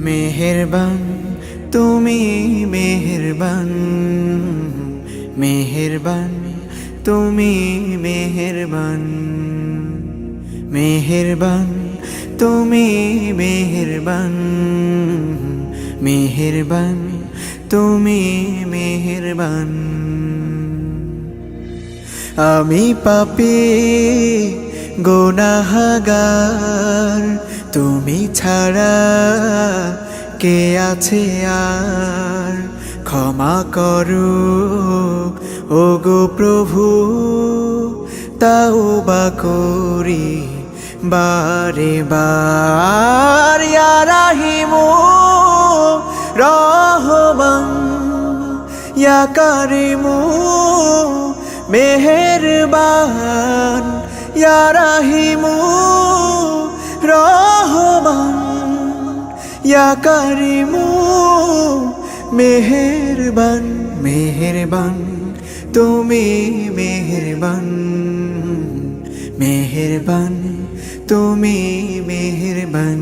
মেহেরবান তুমি মেহেরবান, মেহেরবান তুমি মেহেরবান, মেহেরবান তুমি মেহেরবান, মেহেরবান তুমি মেহেরবান। আমি পাপী গুনাহগার, তুমি ছাড়া কে আছে আর? ক্ষমা করো ওগো প্রভু, তাওবা করি বারে বার। ইয়া রাহিমু রহমান, ইয়া কারিমু মেহেরবান, ইয়া রাহিমু রহমান, ইয়া কারিমু মেহেরবান। মেহেরবান তুমি মেহেরবান, মেহেরবান তুমি মেহেরবান।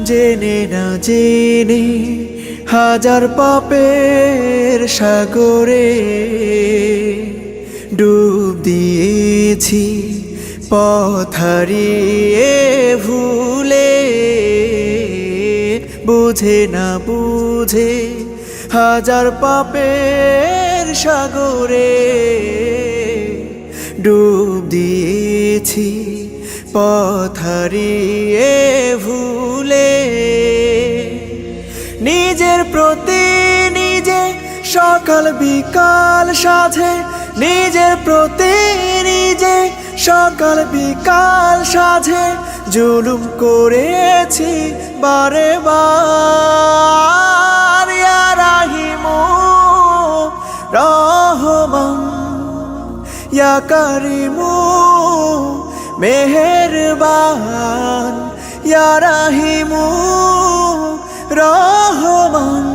জেনে না জেনে হাজার পাপের সাগরে ডুব দিয়েছি, পথ হারিয়ে ভুলে। বুঝে না বুঝে হাজার পাপের সাগরে ডুব দিয়েছি, পথ হারিয়ে ভুলে। নিজের প্রতি নিজে সকাল বিকাল সাধে, নিজের প্রতি নিজে সকাল বিকাল সাধে জুলুম করেছি বারে বার। ইয়া রাহিমু রহমান, ইয়া কারিমু মেহেরবান, ইয়া রাহিমু রহমান,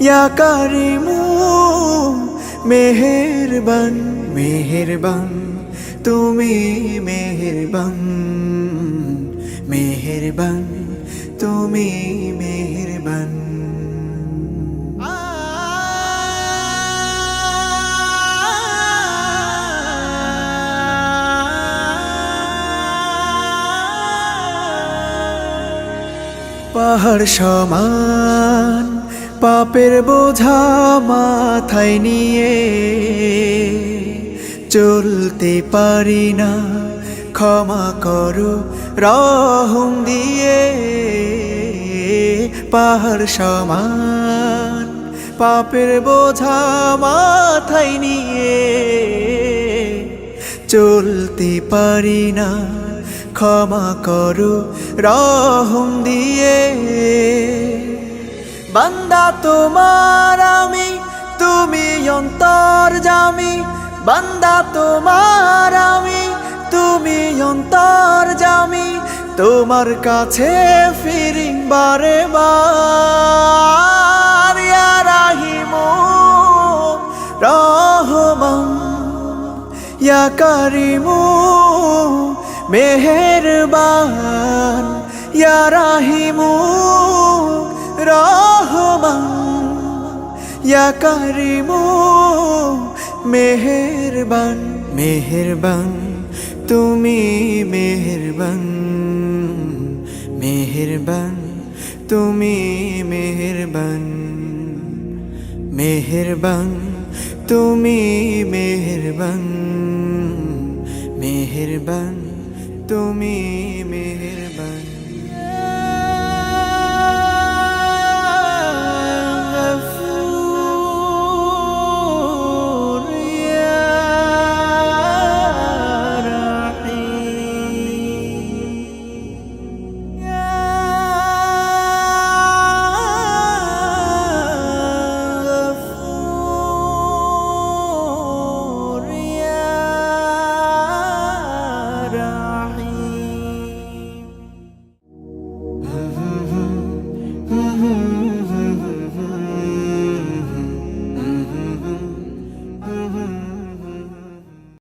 ইয়া কারিমু মেহেরবান। মেহেরবান তুমি মেহেরবান, মেহেরবান তুমি মেহেরবান। পাহাড় সমান পাপের বোঝা মাথায় নিয়ে চলতে পারি না, ক্ষমা করো রহম দিয়ে। পাহাড় সমান পাপের বোঝা মাথায় নিয়ে চলতে পারি না, ক্ষমা করো রহম দিয়ে। বান্দা তোমার আমি, তুমি অন্তর্যামী। বান্দা তোমার আমি, তুমি অন্তর্যামী। তোমার কাছে ফিরি বারে বার। ইয়া রাহিমু রহমান, ইয়া কারিমু মেহেরবান, ইয়া রাহিমু রহমান, ইয়া কারিমু মেহেরবান। মেহেরবান তুমি মেহেরবান, মেহেরবান তুমি মেহেরবান, মেহেরবান তুমি মেহেরবান, মেহেরবান তুমি মেহেরবান।